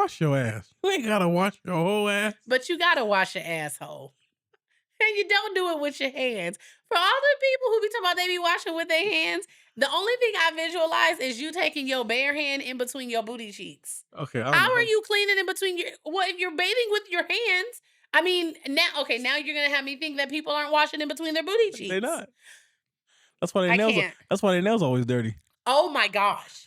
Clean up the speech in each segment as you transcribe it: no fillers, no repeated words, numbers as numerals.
wash your ass. You ain't gotta wash your whole ass. But you gotta wash your asshole. And you don't do it with your hands. For all the people who be talking about they be washing with their hands, the only thing I visualize is you taking your bare hand in between your booty cheeks. Okay, I don't How know. are you cleaning in between your? Well, if you're bathing with your hands, I mean, now you're gonna have me think that people aren't washing in between their booty cheeks. They not. That's why their I nails. can't. That's why their nails always dirty. Oh my gosh.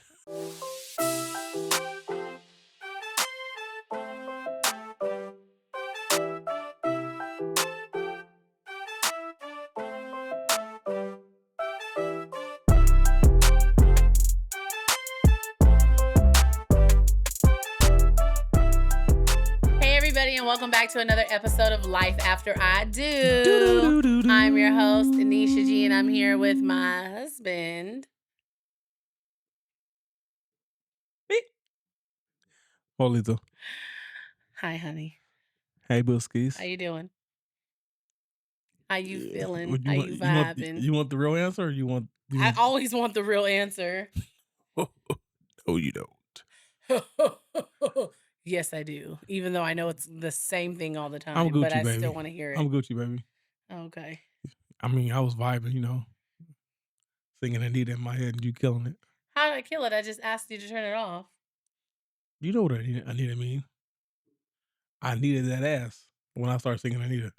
And welcome back to another episode of Life After I Do. I'm your host, Anisha G, and I'm here with my husband. Polito. Hi, honey. Hey, Bilskis. How you doing? How you feeling? What How you vibing? You want the real answer or you want... I always want the real answer. No, you don't. Yes, I do. Even though I know it's the same thing all the time, I'm Gucci, but I baby. still want to hear it. I'm Gucci, baby. Okay. I mean, I was vibing, singing Anita in my head and you killing it. How did I kill it? I just asked you to turn it off. You know what Anita mean. I needed that ass when I started singing Anita.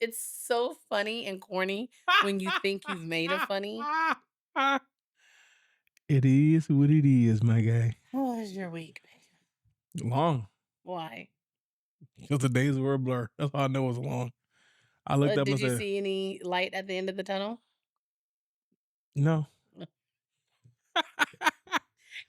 It's so funny and corny when you think you've made it funny. It is what it is, my guy. How was your week, babe? Long. Why? Because the days were a blur. That's how I know it was long. I looked up and said... Did you see any light at the end of the tunnel? No.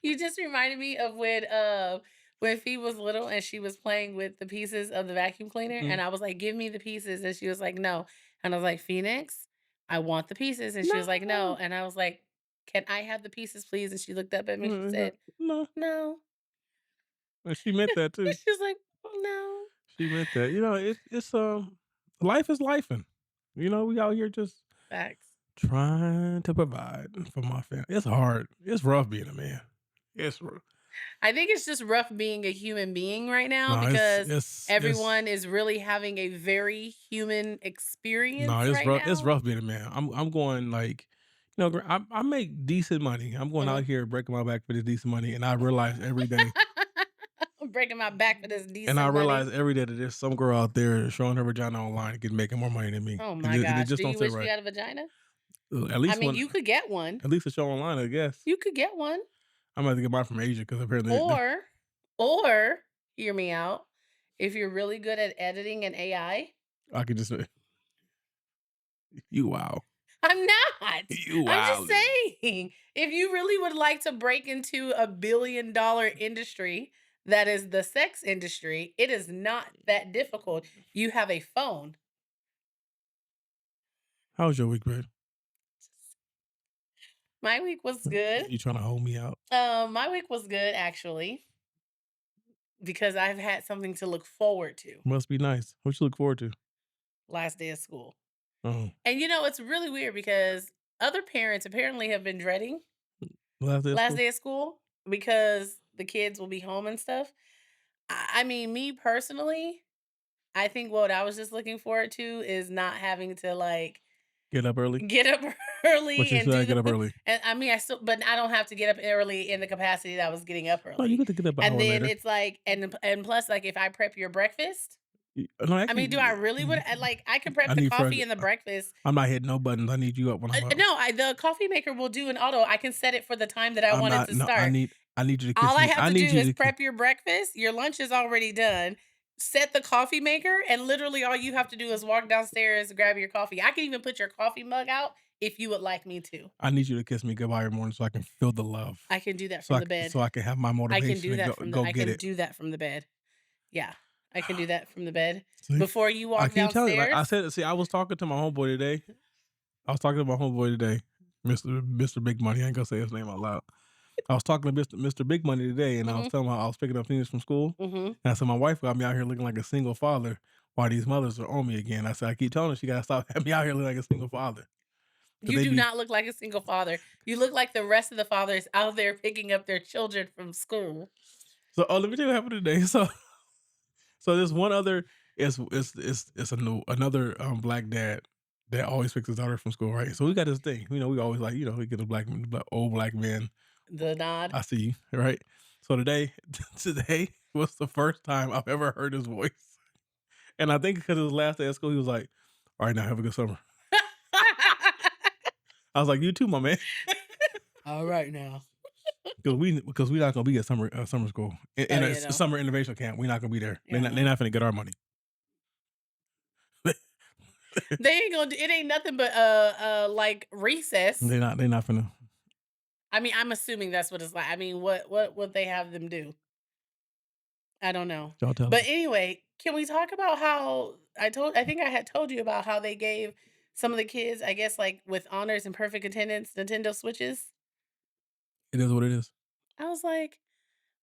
You just reminded me of when Fee was little and she was playing with the pieces of the vacuum cleaner. And I was like, give me the pieces. And she was like, no. And I was like, Phoenix, I want the pieces. And she was like, no. And I was like, can I have the pieces, please? And she looked up at me and she said, no. And she meant that too. She was like, no. She meant that. It's life is lifing. We out here just Facts. Trying to provide for my family. It's hard. It's rough being a man. It's rough. I think it's just rough being a human being right now because everyone is really having a very human experience. No, it's right rough. now. It's rough being a man. I'm going like, I make decent money. I'm going out here breaking my back for this decent money, and I realize every day. I'm breaking my back for this decent. And I realize money. every day that there's some girl out there showing her vagina online and making more money than me. Oh my gosh! Do you wish you had a vagina? At least you could get one. At least a show online, I guess. You could get one. I'm about to get mine from Asia because apparently. Or hear me out. If you're really good at editing and AI, I could just say, you wow. I'm not. You wow. I'm just saying, if you really would like to break into a $1 billion industry that is the sex industry, it is not that difficult. You have a phone. How was your week, babe? My week was good. You trying to hold me out? My week was good, actually, because I've had something to look forward to. Must be nice. What you look forward to? Last day of school. Oh. And it's really weird because other parents apparently have been dreading last day of school because the kids will be home and stuff. I mean, me personally, I think what I was just looking forward to is not having to get up early. But you should get up early. And I mean, but I don't have to get up early in the capacity that I was getting up early. Oh, you get to get up an hour then later. It's and plus, if I prep your breakfast. No, actually, do I really would I can prep the coffee and the breakfast. I'm not hitting no buttons. I need you up when I'm up. No, the coffee maker will do an auto. I can set it for the time that I want it to start. I need you to kiss All me. I have to do is prep your breakfast. Your lunch is already done. Set the coffee maker, and literally all you have to do is walk downstairs, grab your coffee. I can even put your coffee mug out if you would like me to. I need you to kiss me goodbye every morning so I can feel the love. I can do that from the bed. So I can have my motivation. I can do that do that from the bed. Yeah. I can do that from the bed. See? Before you walk downstairs. I was talking to my homeboy today. Mr. Big Money. I ain't gonna say his name out loud. I was talking to Mr. Big Money today, and I was telling him I was picking up Phoenix from school. And I said, my wife got me out here looking like a single father while these mothers are on me again. I said, I keep telling her she gotta stop having me out here looking like a single father. Cause You they do be not look like a single father. You look like the rest of the fathers out there picking up their children from school. so. Oh, let me tell you what happened today. So there's one other. It's another black dad that always picks his daughter from school, right? So we got this thing. We always like we get a old black man. The nod. I see you, right? So today was the first time I've ever heard his voice, and I think because it was last day of school, he was like, "All right, now have a good summer." I was like, "You too, my man," All right now. because we not gonna be at summer school Oh, in a summer innovation camp. We're not gonna be there. Yeah, They're not gonna get our money. they ain't gonna do it. Ain't nothing but like recess. They're not gonna. I mean, I'm assuming that's what it's like. I mean, what would they have them do? I don't know. Y'all tell But them. anyway, can we talk about how I think I had told you about how they gave some of the kids, I guess like with honors and perfect attendance, Nintendo Switches? It is what it is. I was like,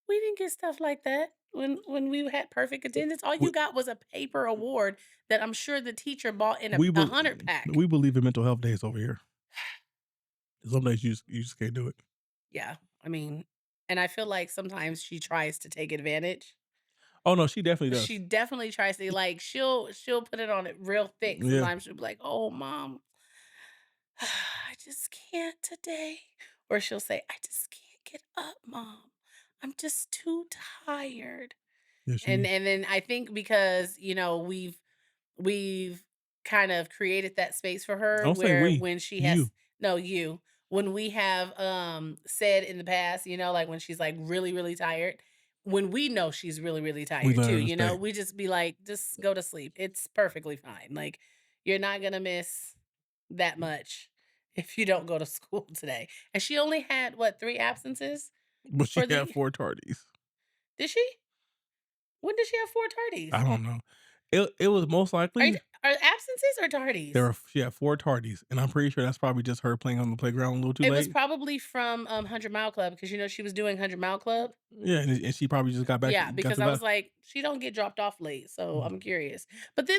we didn't get stuff like that when we had perfect attendance. All We you got was a paper award that I'm sure the teacher bought in a, we, a bel 100 pack. we believe in mental health days over here. Some days you just can't do it. Yeah. I mean, and I feel like sometimes she tries to take advantage. Oh no, she definitely She does. definitely tries to like she'll put it on it real thick. Yeah, Sometimes she'll be like, "Oh, mom, I just can't today." Or she'll say, "I just can't get up, mom. I'm just too tired." yeah. And then I think because, we've kind of created that space for her Don't say where we. when she has You. no, you. When we have said in the past, like when she's like really, really tired, when we know she's really, really We tired let too, her to stay. we just be like, just go to sleep. It's perfectly fine. Like you're not gonna miss that much if you don't go to school today. And she only had what, 3 absences But she for had the 4 tardies. did she? When did she have 4 I tardies? don't know. It was most likely Are absences or tardies? she had 4 tardies, and I'm pretty sure that's probably just her playing on the playground a little too It was late. probably from, 100 Mile Club because, she was doing 100 Mile Club. Yeah, and she probably just Yeah, got because to I was that. like, she don't get dropped off late, so I'm curious. But then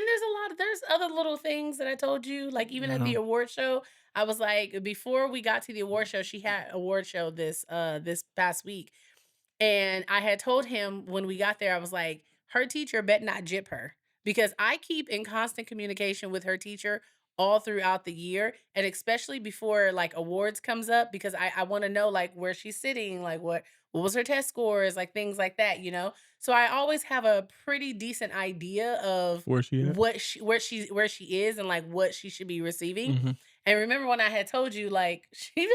there's other little things that I told you, like even at the Uh-huh. award show, I was like, before we got to the award show, she had award show this past week. And I had told him when we got there, I was like, her teacher bet not jip her because I keep in constant communication with her teacher all throughout the year. And especially before like awards comes up, because I want to know like where she's sitting, like what was her test scores, like things like that. So I always have a pretty decent idea of Where's she at? where she is and like what she should be receiving. Mhm. And remember when I had told you, like, she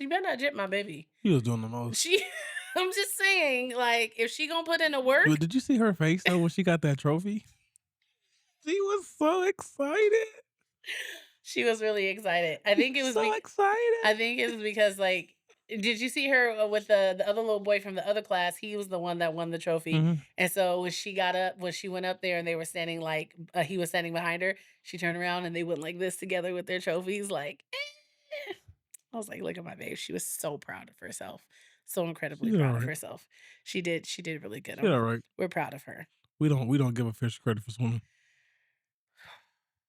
better not jip my baby. He was doing the most. She I'm just saying, like, if she gonna put in the work, But did you see her face though when she got that trophy? She was so excited. she was really excited. She was so excited. I think it was because, like, did you see her with the other little boy from the other class? He was the one that won the trophy. Mhm. And so when she went up there and they were standing like he was standing behind her, she turned around and they went like this together with their trophies, like. I was like, "Look at my babe." She was so proud of herself. So She incredibly did proud of alright. herself. She did really good. She did alright. We're proud of her. We don't give a fish credit for swimming.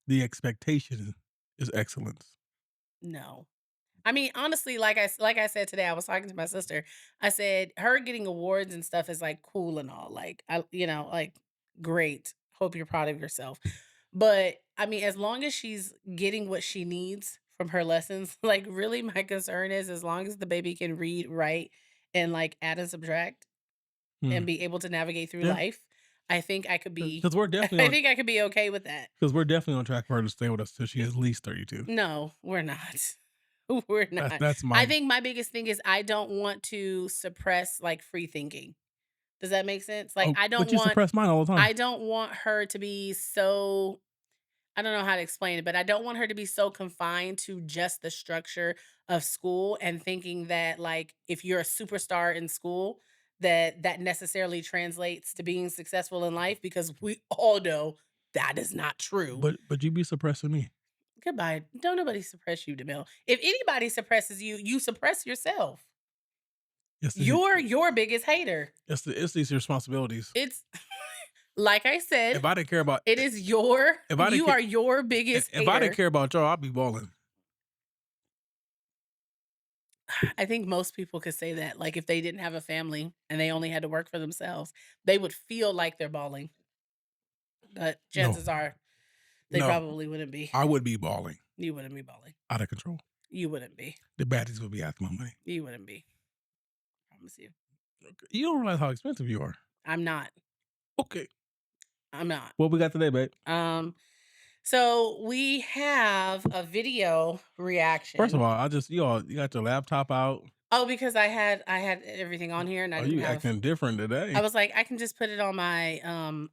The expectation is excellence. No. I mean, honestly, like I said today, I was talking to my sister. I said her getting awards and stuff is like cool and all. Like like great. Hope you're proud of yourself. But I mean, as long as she's getting what she needs from her lessons, like really my concern is as long as the baby can read, write, and like add and subtract and Hmm. be able to navigate through Yeah, life, I think I could be because we're definitely I on think I could be okay with that. because we're definitely on track for her to stay with us till she is at least 32. No, we're not. We're not. That's I my think my biggest thing is I don't want to suppress like free thinking. Does that make sense? Like oh, but you suppress mine all the time. I don't want her to be so I don't know how to explain it, but I don't want her to be so confined to just the structure of school and thinking that like if you're a superstar in school that necessarily translates to being successful in life because we all know that is not true. But you be suppressing me. Goodbye. Don't nobody suppress you, DeMille. If anybody suppresses you, you suppress yourself. It's the You're your biggest hater. it's these responsibilities. It's like I said, If I didn't care about it is your if I didn't you care are your biggest if I didn't hater. care about y'all, I'd be balling. I think most people could say that, like, if they didn't have a family and they only had to work for themselves, they would feel like they're balling, but No, chances are they no, probably wouldn't be. I would be balling You wouldn't be balling. out of control. You wouldn't be. The baddies would be after my money. You wouldn't be. Promise you. You don't realize how expensive you are. I'm not. Okay. I'm not. What we got today, babe? Um, so we have a video First of reaction. all, you got your laptop out. Oh, because I had everything on here and I Oh, didn't you have. acting different I today. was like, I can just put it on my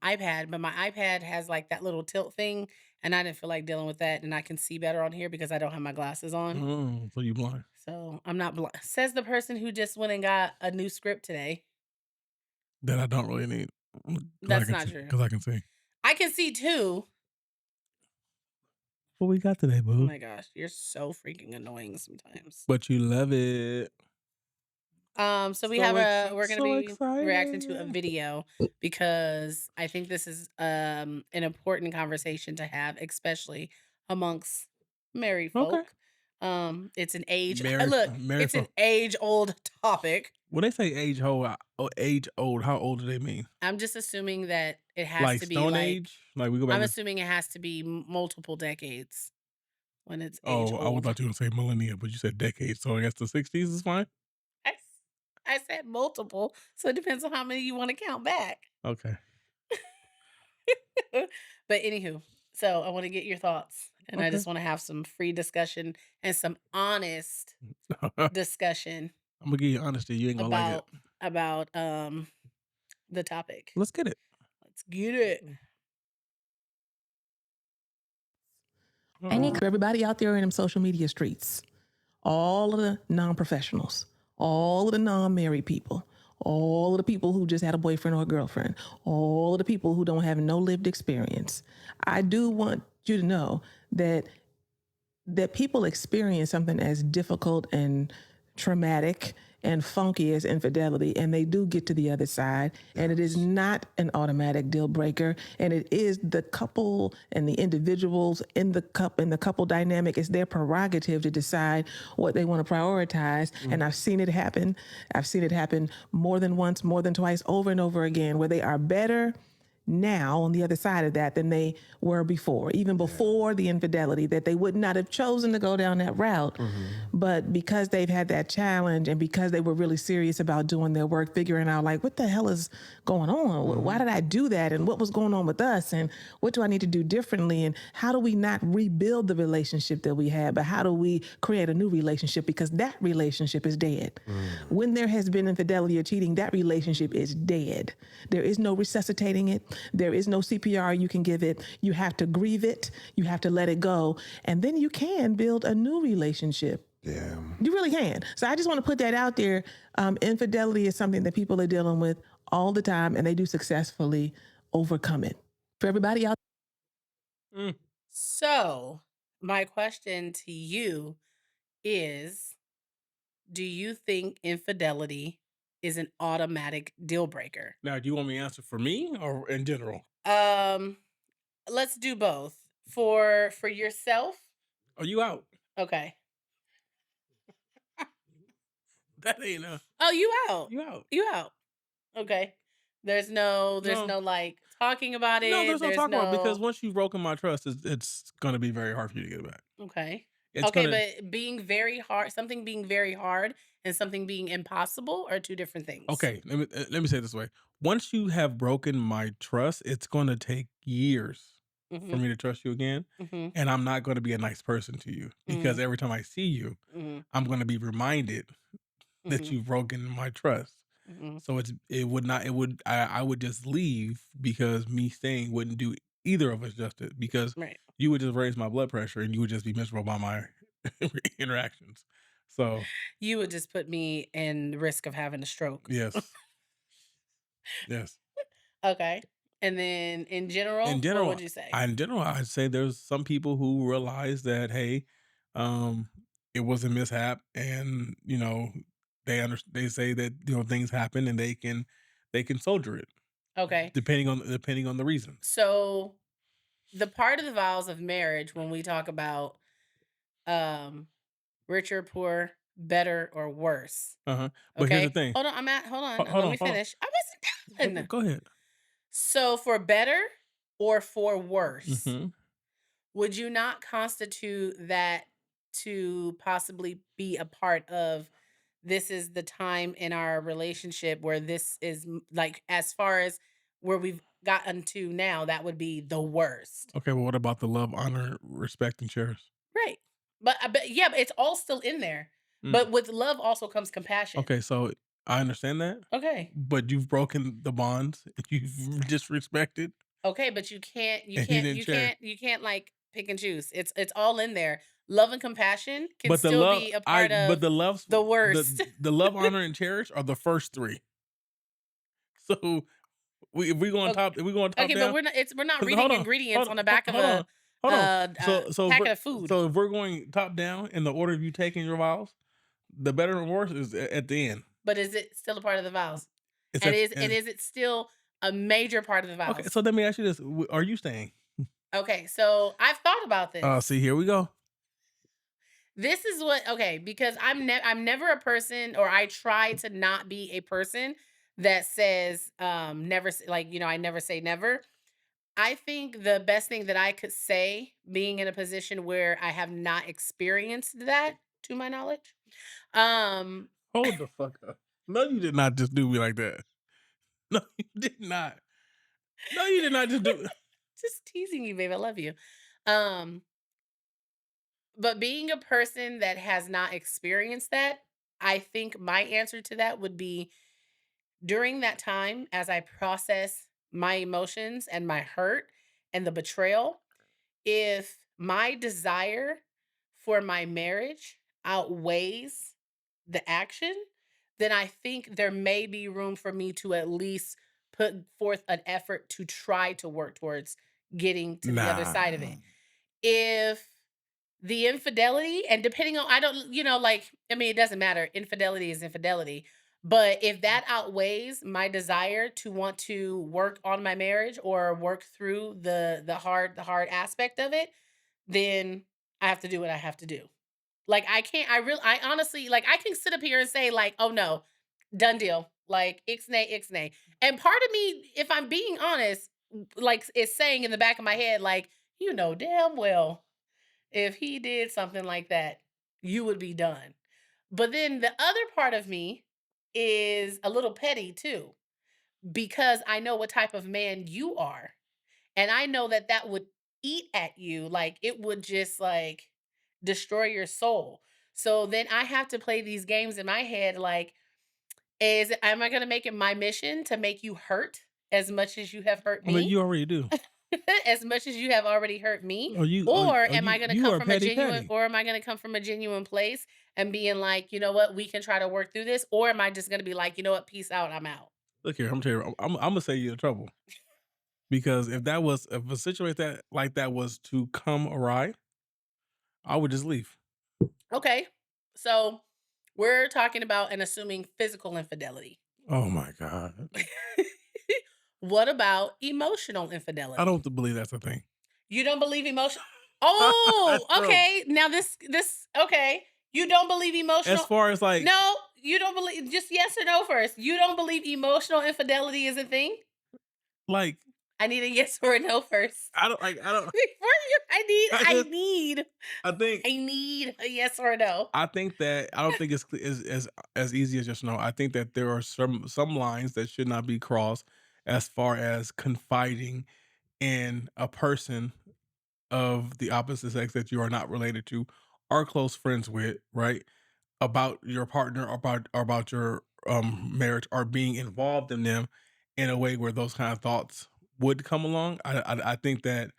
iPad, but my iPad has like that little tilt thing, and I didn't feel like dealing with that. And I can see better on here because I don't have my glasses on. So you blind. So I'm not blind. Says the person who just went and got a new script today. That I don't really need. Because I That's can not see. true. Because I can see. I can see too. What we got today, Oh boo? my gosh, you're so freaking annoying sometimes. But you love it. So we have we're gonna So be reacting to a excited. video because I think this is an important conversation to have, especially amongst married Okay. folk. It's an age Marry, look, marry it's an for. age old topic. When they say age old, how old do they mean? I'm just assuming that it has Like to be Stone like Age? Like we go back I'm to. assuming it has to be multiple decades when it's age Oh, I would old. thought you were gonna say millennia, but you said decades, so I guess the 60s is fine? I, s- I said multiple, so it depends on how many you want to count back. Okay. But anywho, so I want to get your thoughts and I Okay. just want to have some free discussion and some honest I'm discussion gonna give you honesty, you ain't gonna like it. about the topic. Let's get it. Let's get it. Any everybody out there in them social media streets, all of the non-professionals, all of the non-married people, all of the people who just had a boyfriend or a girlfriend, all of the people who don't have no lived experience. I do want you to know that people experience something as difficult and traumatic and funky as infidelity, and they do get to the other side, and it is not an automatic deal breaker, and it is the couple and the individuals in the couple dynamic. It's their prerogative to decide what they want to prioritize. And I've seen it happen. I've seen it happen more than once, more than twice, over and over again, where they are better now on the other side of that than they were before, even before the infidelity, that they would not have chosen to go down that route. But because they've had that challenge and because they were really serious about doing their work, figuring out like, what the hell is going on? Why did I do that? And what was going on with us? And what do I need to do differently? And how do we not rebuild the relationship that we had, but how do we create a new relationship? Because that relationship is dead. When there has been infidelity or cheating, that relationship is dead. There is no resuscitating it. There is no CPR you can give it. You have to grieve it. You have to let it go. And then you can build a new relationship. Yeah. You really can. So I just want to put that out there. Infidelity is something that people are dealing with all the time, and they do successfully overcome it. For everybody out Mm. So my question to you is, do you think infidelity is an automatic deal breaker? Now, do you want me to answer for me or in general? Um, let's do both. For yourself? Are you out? Okay. That ain't Oh, you out. you out. You out. Okay. There's No. no like talking about No, it. there's no There's talk about it because no once you've broken my trust, it's gonna be very hard for you to get it back. okay. It's Okay, gonna but being very hard, something being very hard and something being impossible are two different things. okay. Let me say it this way. Once you have broken my trust, it's gonna take years for Mhm. me to trust you again, Mhm. and I'm not gonna be a nice person to you because Mhm. every time I see you, Mhm. I'm gonna be reminded that Mhm. you've broken my trust. Mhm. So it would not it would I would just leave because me staying wouldn't do either of us justice because Right. you would just raise my blood pressure and you would just be miserable by my interactions. So You would just put me in risk of having a stroke. yes, yes. Okay. And then in In general, what general, would you say? I'd say there's some people who realize that hey, um, it was a mishap, and they say that things happen and they can soldier it Okay. depending on the reason. So the part of the vows of marriage when we talk about um rich or poor, better, or worse. But here's the Okay. thing. Hold on. Hold Let on, me hold on. finish. I wasn't done. Go ahead. So for better or for worse, Mhm. would you not constitute that to possibly be a part of this is the time in our relationship where this is like as far as where we've gotten to now, that would be the worst. Okay, well, what about the love, honor, respect, and cherish? Right. But yeah, but it's all still in there. Mm. But with love also comes compassion. Okay, so I understand that, Okay. but you've broken the bonds, you've disrespected, Okay, but you can't you and you can't didn't you cherish. can't you can't like pick and choose. It's all in there. Love and compassion can But the still love, be a part but of the loves, the the worst. the love, honor, and cherish are the first three. So if we going Okay, top, if we going top okay, but down, we're not because reading ingredients on the back of hold on, hold on. a packet of food. So if we're going top down in the order of you taking your vows, the better and worse is at the end. But is it still a part of the vows? It's And at is it still a major part of the okay. vows? So let me ask you this: Are you staying? Okay, so I've thought about this. See, here we go. This is what okay, because I'm never a person, or I try to not be a person that says never like, I never say never. I think the best thing that I could say, being in a position where I have not experienced that to my knowledge, um Hold the fuck up. No, you did not just do me like that. No, you did not. No, you did not just do. just teasing you, babe. I love you. Um, but being a person that has not experienced that, I think my answer to that would be during that time as I process my emotions and my hurt and the betrayal, if my desire for my marriage outweighs the action, then I think there may be room for me to at least put forth an effort to try to work towards getting to the other side of Nah. it. If the infidelity, and depending on, I don't, like, I mean, it doesn't matter. Infidelity is infidelity. But if that outweighs my desire to want to work on my marriage or work through the hard aspect of it, then I have to do what I have to do. Like I can't I honestly, like, I can sit up here and say like, "Oh no, done deal." Like ixnay ixnay. And part of me, if I'm being honest, like is saying in the back of my head like, "You know damn well if he did something like that, you would be done." But then the other part of me is a little petty too, because I know what type of man you are. And I know that that would eat at you, like it would just like destroy your soul. So then I have to play these games in my head like, am I going to make it my mission to make you hurt as much as you have hurt I mean, me? you already do. As much as you have already hurt me? Oh, Or am I you going to you come are from a petty genuine petty. or am I going to come from a genuine place and being like, "You know what? We can try to work through this." Or am I just going to be like, "You know what? Peace out. I'm out." Look here, I'm telling you, I'm gonna say you're in trouble because if a situation that like that was to come awry, I would just leave. Okay. So, we're talking about and assuming physical infidelity. Oh my god, What about emotional I infidelity? don't believe that's a thing. You don't believe emotion. I Oh, don't. okay. Now this okay. You don't believe As emotional. far as like No, you don't believe, just yes or no first. You don't believe emotional infidelity is a thing? like I need a yes or a no first. I don't Before you I I just need I think I need a yes or a no. I think that I don't think it's as easy as just no. I think that there are some lines that should not be crossed as far as confiding in a person of the opposite sex that you are not related to, are close friends with, right? About your partner, or about your marriage, or being involved in them in a way where those kind of thoughts would come along. I think that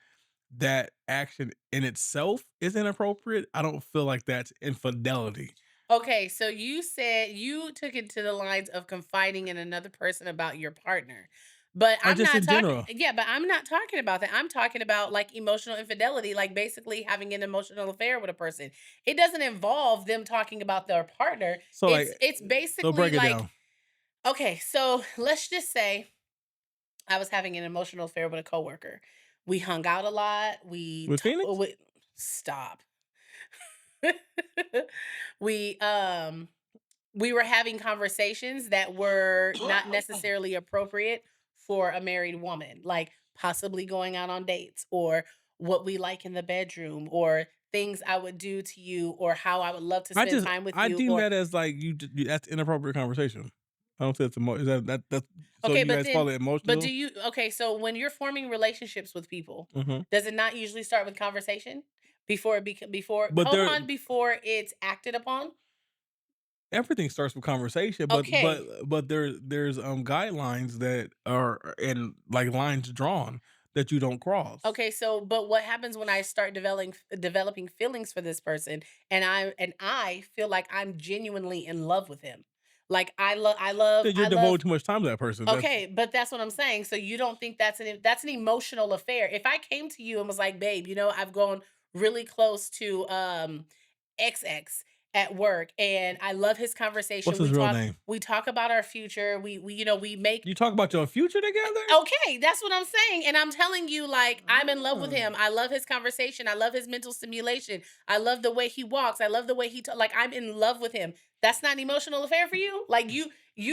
that action in itself is inappropriate. I don't feel like that's infidelity. Okay, so you said you took it to the lines of confiding in another person about your partner. But Or I'm just not in talking, general. yeah, but I'm not talking about that. I'm talking about like emotional infidelity, like basically having an emotional affair with a person. It doesn't involve them talking about their partner. So like It's so basically break it like, down. okay, so let's just say I was having an emotional affair with a coworker. We hung out a lot. With Phoenix? Stop. we we were having conversations that were not necessarily appropriate for a married woman, like possibly going out on dates or what we like in the bedroom or things I would do to you or how I would love to spend time with I you deem or that as like that's inappropriate conversation. I don't think it's is that so okay, you guys call it but do emotional? you okay, so when you're forming relationships with people, Mhm. does it not usually start with conversation before before But hold there on before it's acted upon? everything starts with conversation, Okay. but there's guidelines that are and like lines drawn that you don't cross. Okay, so but what happens when I start developing feelings for this person and I feel like I'm genuinely in love with him. Like That you're I love devoting too much time to that person. That's okay, but that's what I'm saying. So you don't think that's an emotional affair. If I came to you and was like, "Babe, you know, I've gone really close to XX at work and I love his what's conversation. his real name? We talk about our future. We you know, we make You talk about your future together? okay, that's what I'm saying, and I'm telling you, like, I'm in love with Oh. him. I love his conversation. I love his mental stimulation. I love the way he walks. I love the way like, I'm in love with him. That's not an emotional affair for you? Like, you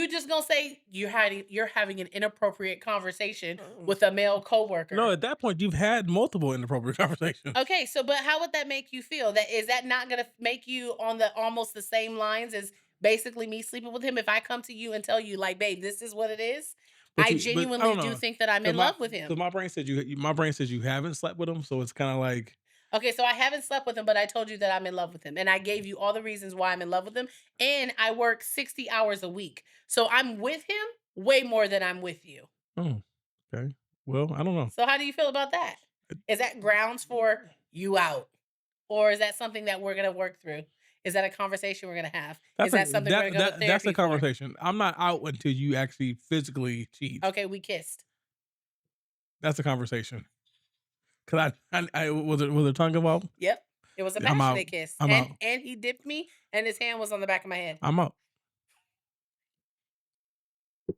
just gonna say you're having an inappropriate conversation Oh. with a male No, coworker. at that point you've had multiple inappropriate conversations. Okay, so but how would that make you feel? That is that not gonna make you on the almost the same lines as basically me sleeping with him? If I come to you and tell you, like, babe, this is what it is, I But I genuinely don't do know, think that I'm in cause love with him. my brain said my brain says you haven't slept with him, so it's kinda like Okay, so I haven't slept with him, but I told you that I'm in love with him. And I gave you all the reasons why I'm in love with him. And I work 60 hours a week. So I'm with him way more than I'm with you. oh, okay. Well, I don't know. So how do you feel about that? Is that grounds for you out? Or is that something that we're going to work through? Is that a conversation we're going to have? Is that something we're going to go to That's a therapy for? conversation. I'm not out until you actually physically cheat. Okay, we kissed. That's a conversation. 'Cause I was it tongue involved? Yep. It was a I'm out. passionate kiss. I'm out. And he dipped me and his hand was on the back of my head. I'm out.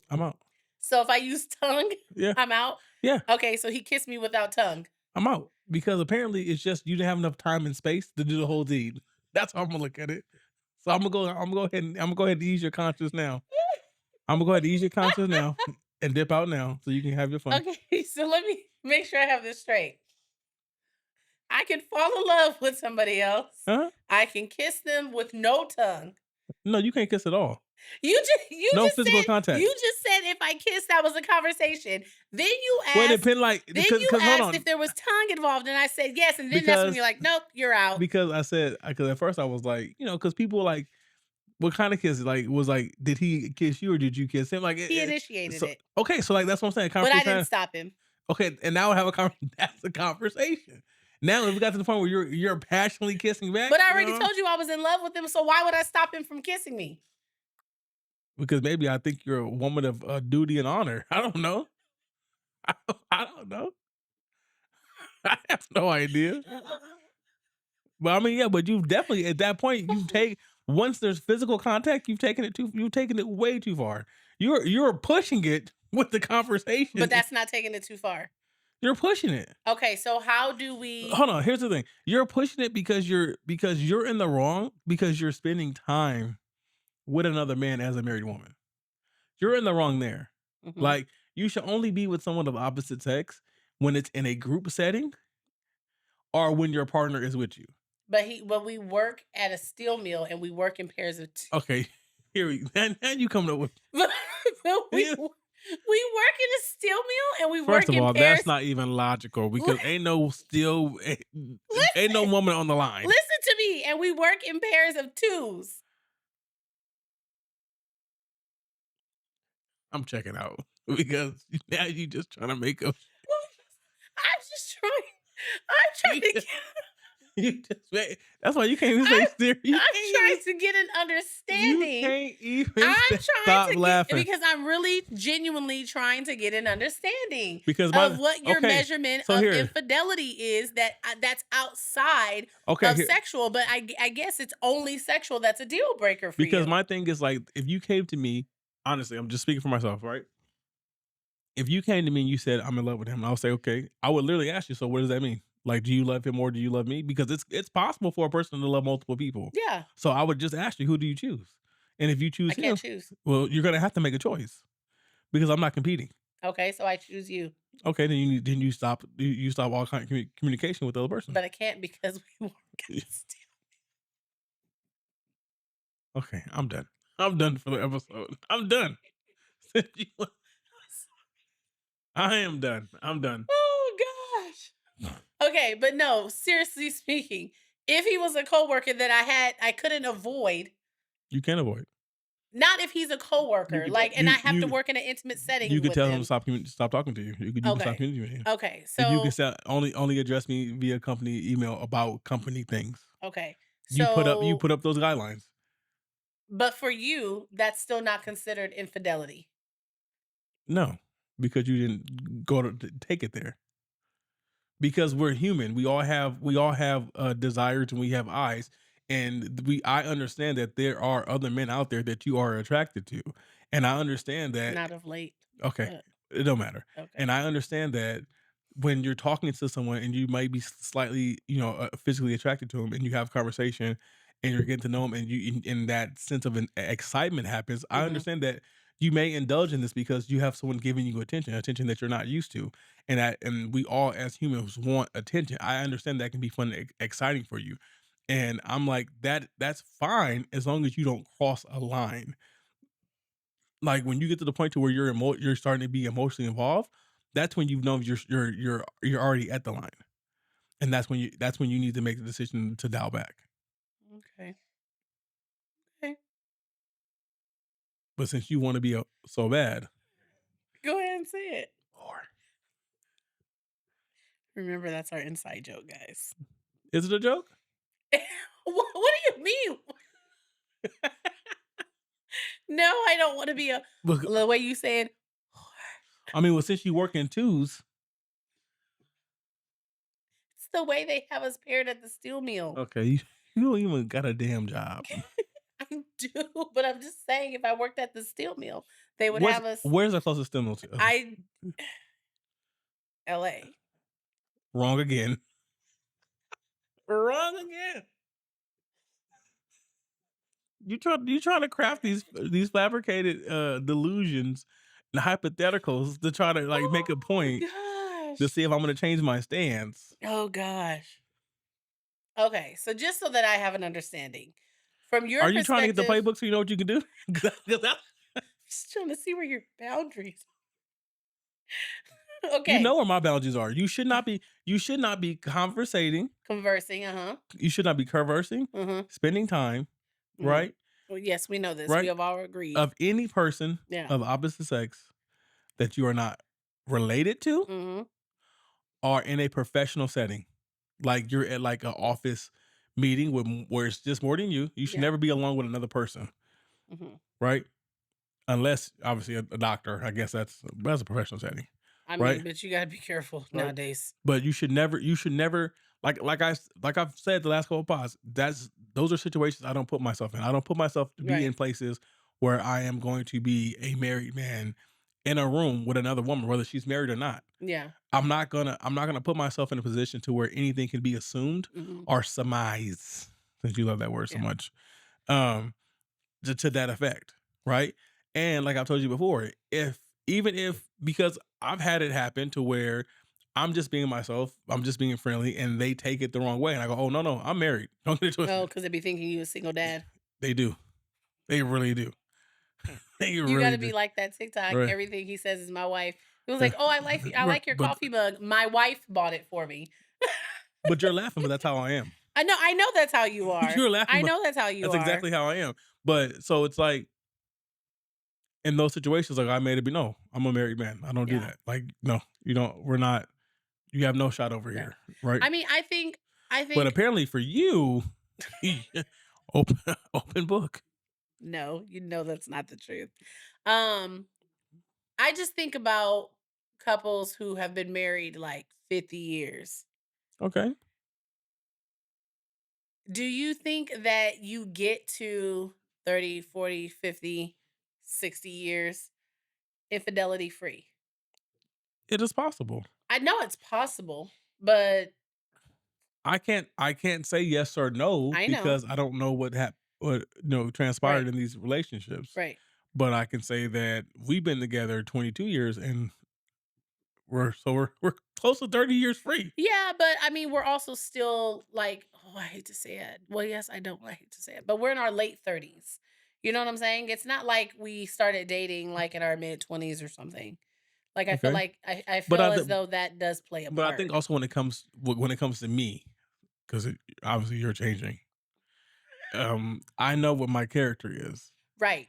I'm out. So if I use tongue, Yeah. I'm out. Yeah. Okay, so he kissed me without tongue. I'm out because apparently it's just you didn't have enough time and space to do the whole deed. That's how I'm gonna look at it. So I'm gonna go ahead and ease your conscience now. I'm gonna go ahead and ease your conscience now and dip out now so you can have your fun. Okay, so let me make sure I have this straight. I can fall in love with somebody else. Huh? I can kiss them with no tongue. No, you can't kiss at all. You No just physical said contact. you just said if I kissed that was a conversation. Well, it depend like because hold on if there was tongue involved and I said yes and then that's when because you're like nope, you're out. I said because at first I was like because people like what kind of kiss like was like did he kiss you or did you kiss him like He initiated so it. okay so like that's what I'm saying But I didn't conversation stop him. okay and now I have a that's a conversation now if we got to the point where you're passionately kissing back But I already told you I was in love with him, so why would I stop him from kissing me? because maybe I think you're a woman of duty and honor. I don't know. I don't know. I have no idea. But I mean, yeah, but you've definitely at that point you take once there's physical contact, you've taken it way too far. You're pushing it with the But conversation. that's not taking it too far. You're pushing it. Okay, so how do we Hold on, here's the thing. You're pushing it because you're in the wrong because you're spending time with another man as a married woman. You're in the wrong there. Mhm. Like you should only be with someone of opposite sex when it's in a group setting or when your partner is with you. But we work at a steel mill and we work in pairs of two. Okay, here we and you coming up with. But we work in a steel mill and we First work of in all, that's pairs. not even logical because Li- ain't no Listen, woman on the line. listen to me, and we work in pairs of twos. I'm checking out because now you just trying to make a I'm just trying. I'm trying you to. just, you just that's why you can't even say I'm, serious. I'm trying to get an You understanding. can't even I'm trying stop to laughing get because I'm really genuinely trying to get an understanding because of what your okay. measurement So of here, infidelity is that's outside okay, of here sexual. But I guess it's only sexual that's a deal breaker for because you. my thing is like if you came to me, honestly, I'm just speaking for myself, right? If you came to me and you said I'm in love with him, I'll say okay. I would literally ask you, so what does that mean? Like, do you love him or do you love me? Because it's possible for a person to love multiple people. Yeah, So I would just ask you, who do you choose? And if you I choose can't him, choose. well, you're gonna have to make a choice because I'm not competing. Okay, so I choose you, Okay, then you stop you stop all kind of communication with the other person. but I can't because we work at the st Okay, I'm done. I'm done for the episode. I'm done. I am done. I'm done. Oh gosh. Okay, but no, seriously speaking, if he was a coworker that I couldn't avoid, You can't avoid. not if he's a You coworker, could like, and I have to you work in an intimate you setting could with tell him to him. stop talking to you. You can stop Okay. communicating. Okay. And you can So, say only address me via company email about company things. okay. You So, put up those guidelines. but for you, that's still not considered infidelity. No, because you didn't go to take it there. Because we're human. We all have desires and we have eyes. And I understand that there are other men out there that you are attracted to. And I understand that. Not of late, Okay, but it don't matter. okay. And I understand that when you're talking to someone and you might be slightly, physically attracted to them, and you have conversation and you're getting to know them, and in that sense of an excitement happens. I Mhm. understand that you may indulge in this because you have someone giving you attention that you're not used to, and we all as humans want attention. I understand that can be fun and exciting for you, and I'm like that. That's fine as long as you don't cross a line. Like, when you get to the point to where you're starting to be emotionally involved, that's when you know you're already at the line, and that's when you need to make the decision to dial back. Okay. Okay. But since you wanna be, so bad. Go ahead and say it. Or Remember, that's our inside joke, guys. is it a joke? What do you mean? No, I don't wanna be a Look, the way you said, I mean, well, since you work in twos, it's the way they have us paired at the steel mill. okay, you don't even got a damn job. I do, but I'm just saying if I worked at the steel mill, they would have us Where's the closest stimulus to? I LA. Wrong again. Wrong again. You trying to craft these fabricated, delusions and hypotheticals to try to, like, make a Oh point to gosh. see if I'm gonna change my stance. Oh gosh. Okay, so just so that I have an understanding, from your Are you trying to get the perspective, playbook so you know what you can do? 'Cause just trying to see where your boundaries. you Okay, know where my boundaries are. You should not be conversating. conversing. Uh You should not be conversing, huh. Uh spending time, huh. right? Well, yes, we know this. We Right? have all agreed. Of any person Yeah. of opposite sex that you are not related to Mhm. or in a professional setting. Like, you're at, like, an office meeting where it's just more than you. You should Yeah. never be alone with another person, Mhm. right? Unless obviously a doctor. I guess that's a professional setting, I right? mean, but you gotta be careful Right. nowadays. But you should never like I've said the last couple of pods, those are situations I don't put myself in. I don't put myself to be Right. in places where I am going to be a married man in a room with another woman, whether she's married or not. Yeah. I'm not gonna put myself in a position to where anything can be assumed Mhm. or surmise, since you love that word so Yeah. much. Um, to that effect, right? And like I've told you before, if because I've had it happen to where I'm just being myself, I'm just being friendly, and they take it the wrong way, and I go, "Oh, no, no, I'm married. Don't get it Oh, twisted." because they be thinking you a single dad. They do. They really do. They You really gotta do. be like that TikTok. Right. Everything he says is my wife. He was like, "Oh, I Right. like your coffee mug. My wife bought it for me." But you're laughing, but that's how I am. I know that's how you are. You're laughing, I but know that's how you that's are. exactly how I am. But so it's like in those situations, like I made it be no, I'm a married man. I don't do Yeah. that. Like, no, you don't. We're not. You have no shot over Yeah. here, right? I mean, I But think apparently for you, open open book. no, you know that's not the truth. Um, I just think about couples who have been married like 50 years. Okay. Do you think that you get to 30, 40, 50, 60 years infidelity free? It is possible. I know it's possible, but I can't say yes or no I know. because I don't know what transpired Right. in these relationships. Right. But I can say that we've been together 22 years and we're close to 30 years free. Yeah, but I mean, we're also still like, oh, I hate to say it. Well, yes, I don't. I hate to say it, but we're in our late 30s. You know what I'm saying? It's not like we started dating like in our mid 20s or something. Like I feel Okay. like I But feel I as th- though that does play a but I think part. also when it comes to me, because obviously you're changing. I know what my character is, Right.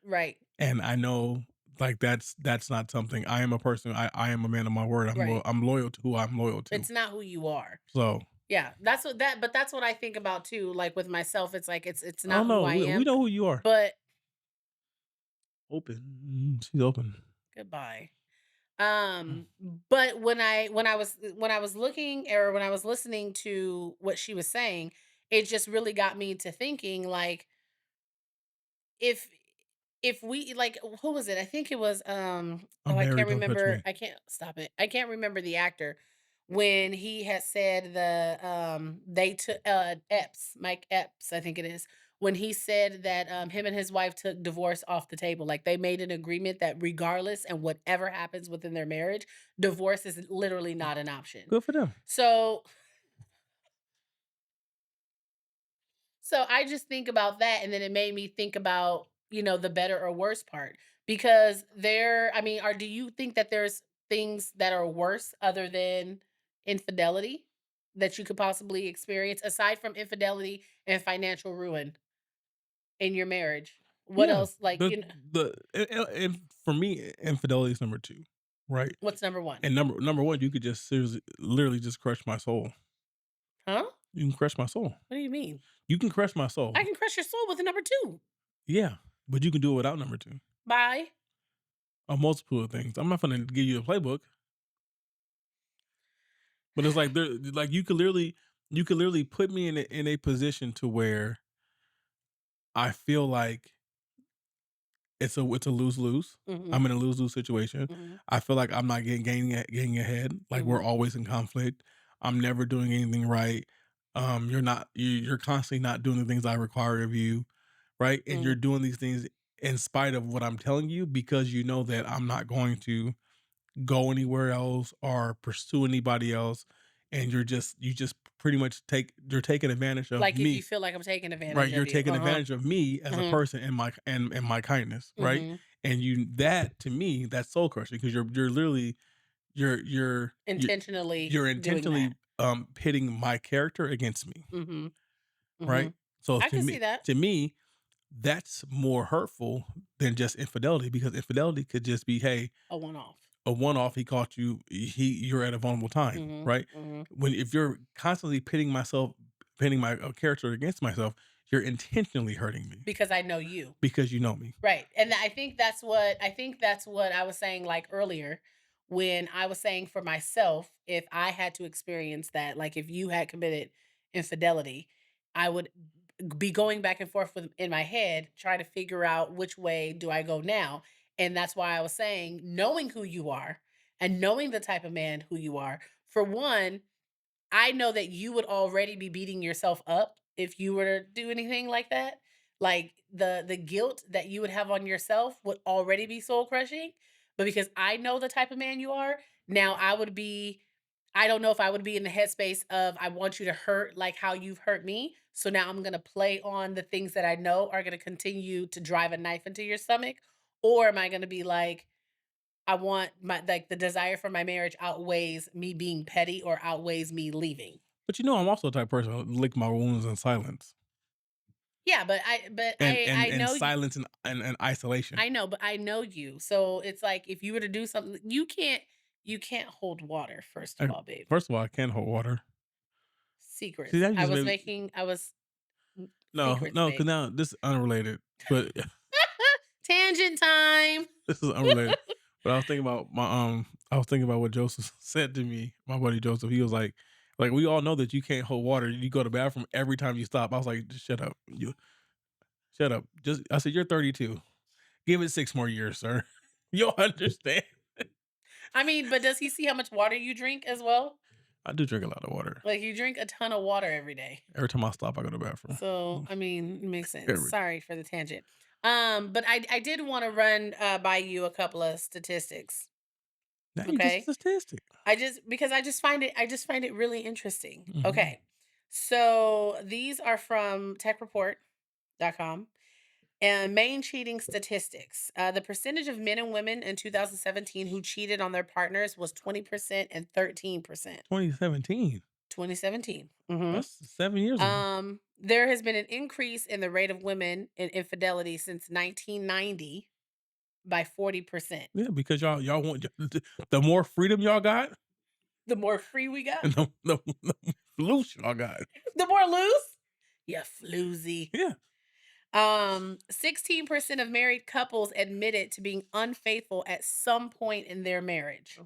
Right. and I know like that's not something. I am a person. I am a man of my word. Right. I'm loyal to who I'm loyal to. It's not who you are. So Yeah, that's what I think about too. Like with myself, it's like it's I don't not who know. I We am. know who you are. But Open. She's open. goodbye. Mm. But when I was looking or when I was listening to what she was saying, it just really got me to thinking like if if we like who was it? I think it was I'm oh I married. can't Don't touch remember. me. I can't stop it. I can't remember the actor when he had said they took Epps, Mike Epps, I think it is, when he said that him and his wife took divorce off the table. Like they made an agreement that regardless and whatever happens within their marriage, divorce is literally not an option. Good for them. So So I just think about that, and then it made me think about, the better or worse part. Because I mean, do you think that there's things that are worse other than infidelity that you could possibly experience aside from infidelity and financial ruin in your marriage? What Yeah. else? Like, And for me, infidelity is number two, right? what's number one? And number one, you could just seriously, literally, just crush my soul. Huh? You can crush my soul. What do you mean? You can crush my soul. I can crush your soul with a number two. Yeah, but you can do it without number two. Bye. A multiple of things. I'm not going to give you a playbook, but it's like like you could literally put me in a position to where I feel like it's a lose-lose. Hmm. I'm in a lose-lose situation. Hmm. I feel like I'm not getting ahead. Like we're Hmm. always in conflict. I'm never doing anything right. You're constantly not doing the things I require of you, right? And you're Hmm. doing these things in spite of what I'm telling you because you know that I'm not going to go anywhere else or pursue anybody else. And you just pretty much you're taking advantage of Like if you me. feel like I'm taking Right, advantage you're of you. taking Uh huh. advantage of me as a Hmm. person and my kindness, right? Hmm. And that to me, that's soul crushing because you're literally you're you're you're Intentionally you're doing that. intentionally pitting my character against me, Mhm, right? mhm. So I can see that. to me, that's more hurtful than just infidelity because infidelity could just be, hey, A one-off. a one off. He caught you. You're at a vulnerable time, Mhm, right? mhm. If you're constantly pitting my character against myself, you're intentionally hurting me Because I know you. because you know me. Right, and I think that's what I was saying, like, earlier when I was saying for myself, if I had to experience that, like, if you had committed infidelity, I would be going back and forth in my head trying to figure out which way do I go now, and that's why I was saying knowing who you are and knowing the type of man who you are, for one, I know that you would already be beating yourself up if you were to do anything like that. Like the guilt that you would have on yourself would already be soul crushing. But because I know the type of man you are, now I don't know if I would be in the headspace of I want you to hurt like how you've hurt me. So now I'm gonna play on the things that I know are gonna continue to drive a knife into your stomach. Or am I gonna be like, I want the desire for my marriage outweighs me being petty or outweighs me leaving. But I'm also the type of person who lick my wounds in silence Yeah, but I but and I and I and know y silence and isolation. I know, but I know you. So it's like if you were to do something you can't hold water, first of I, all, babe. first of all, I can't hold water. See, Secrets. that I just was made me making I was no, secrets, no, because babe. now this is unrelated, but Tangent time. this is unrelated. But I was thinking about what Joseph said to me, my buddy Joseph. He was like we all know that you can't hold water. You go to the bathroom every time you stop. I was like, just shut up, you shut up. Just I said, you're 32. Give it 6 more years, sir. You'll understand. I mean, but does he see how much water you drink as well? I do drink a lot of water. Like, you drink a ton of water every day. Every time I stop, I go to the bathroom. So, I mean, it makes sense. Every Sorry for the tangent. But I did want to run by you a couple of statistics. now you just a Okay. statistic. Because I just find it really interesting. Mhm. Okay. So these are from techreport.com. And main cheating statistics. The percentage of men and women in 2017 who cheated on their partners was 20% and 13%. 2017. 2017. Hmm. That's 7 years ago. There has been an increase in the rate of women in infidelity since 1990 by 40%. Yeah, because y'all want the more freedom y'all got, The more free we got, and the loose y'all got. the more loose. Yeah, floozy. Yeah. 16% of married couples admitted to being unfaithful at some point in their marriage.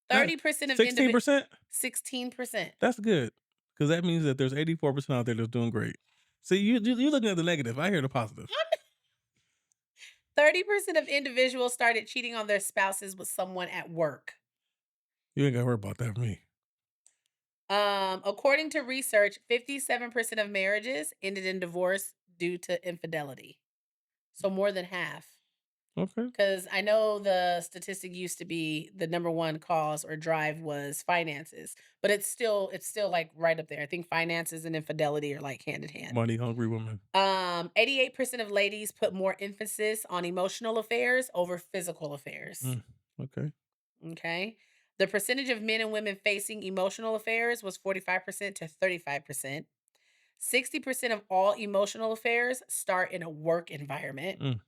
That 30% of 16%? 16%. That's good, because that means that there's 84% out there that's doing great. See, you looking at the negative. I hear the positive. 30% of individuals started cheating on their spouses with someone at work. You ain't gotta worry about that for me. According to research, 57% of marriages ended in divorce due to infidelity. So more than half. Okay. Because I know the statistic used to be the number one cause or drive was finances, but it's still like right up there. I think finances and infidelity are like hand in hand. Money hungry woman. 88% of ladies put more emphasis on emotional affairs over physical affairs. Mm, okay. Okay. The percentage of men and women facing emotional affairs was 45% to 35%. 60% of all emotional affairs start in a work environment. Mm.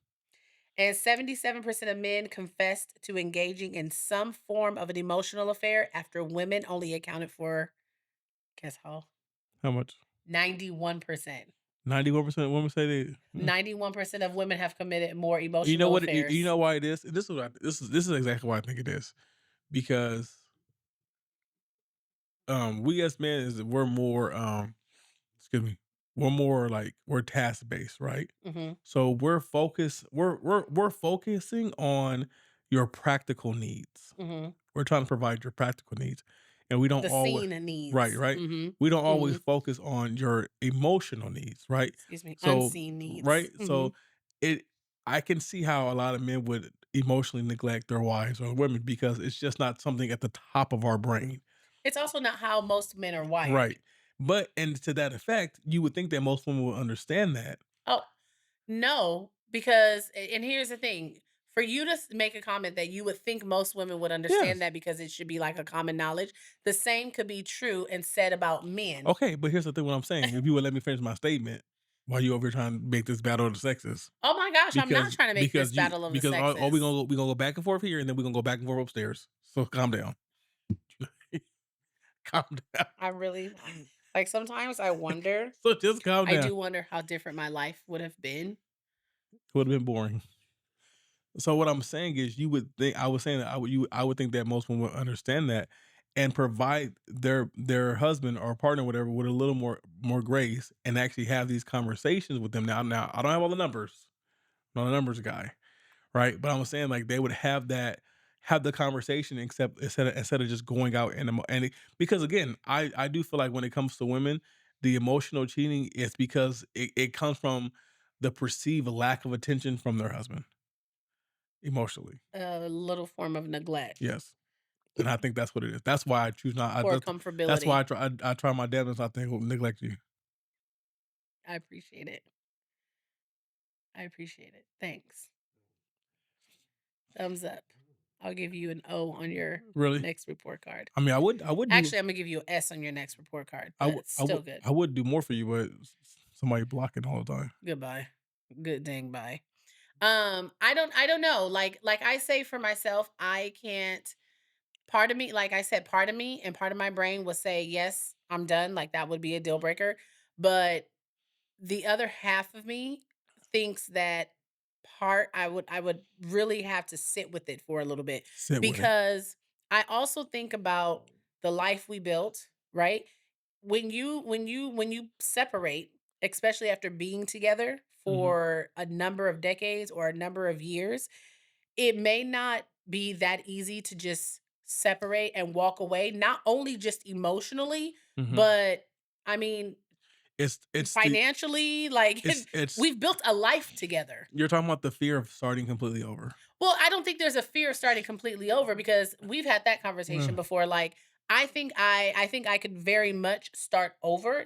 And 77% of men confessed to engaging in some form of an emotional affair after women only accounted for, guess how? How much? 91%. 91% of women say they. 91% of women have committed more You know emotional what? You affairs. know why it is. This is exactly why I think it is, because we as men is we're more excuse me, we're more like we're task based, right? Hmm. So we're focusing on your practical needs. Hmm. We're trying to provide your practical needs, and we don't The always. scene Right, needs. right. Hmm. We don't always Hmm. focus on your emotional needs, right? Excuse me, So, unseen needs. right, Hmm. so it. I can see how a lot of men would emotionally neglect their wives or women because it's just not something at the top of our brain. It's also not how most men are wired. Right. But and to that effect, you would think that most women will understand that. Oh, no, because and here's the thing. For you to make a comment that you would think most women would understand Yes. that because it should be like a common knowledge, the same could be true and said about men. Okay, but here's the thing what I'm saying. If you would let me finish my statement while you over here trying to make this battle of the sexes. Oh my gosh, I'm not trying to make this battle of the Because all we sexes. gonna go back and forth here and then we're gonna go back and forth upstairs. So calm down. Calm down. I really like sometimes I wonder, So just calm I down. do wonder how different my life would have been. Would have been boring. So what I'm saying is you would think I was saying that I would think that most women would understand that and provide their husband or partner, whatever, with a little more grace and actually have these conversations with them. Now I don't have all the numbers. I'm not a numbers guy, right? But I'm saying like they would have the conversation except instead of just going out because again, I do feel like when it comes to women, the emotional cheating is because it comes from the perceived lack of attention from their husband emotionally. A little form of neglect, Yes. And I think that's what it is. That's why I choose not. poor That's why comfortability. I try my damnedest not to neglect you. I appreciate it. I appreciate it. Thanks. Thumbs up. I'll give you an O on your Really. next report card. I mean, I would do Actually, I'm gonna give you an S on your next report card, I but would it's still good. I would do more for you, but somebody blocking all the time. Goodbye. Good dang bye. I don't know. Like I say for myself, I can't part of me, like I said, part of me and part of my brain would say, yes, I'm done. Like that would be a deal breaker. But the other half of me thinks that part I would really have to sit with it for a little bit Sit with it. because I also think about the life we built, right? When you separate, especially after being together Mhm. for a number of decades or a number of years, it may not be that easy to just separate and walk away, not only just emotionally, Mhm. but I mean, It's the financially, like it's we've built a life together. you're talking about the fear of starting completely over. Well, I don't think there's a fear of starting completely over because we've had that conversation Mm. before. Like, I think I could very much start over.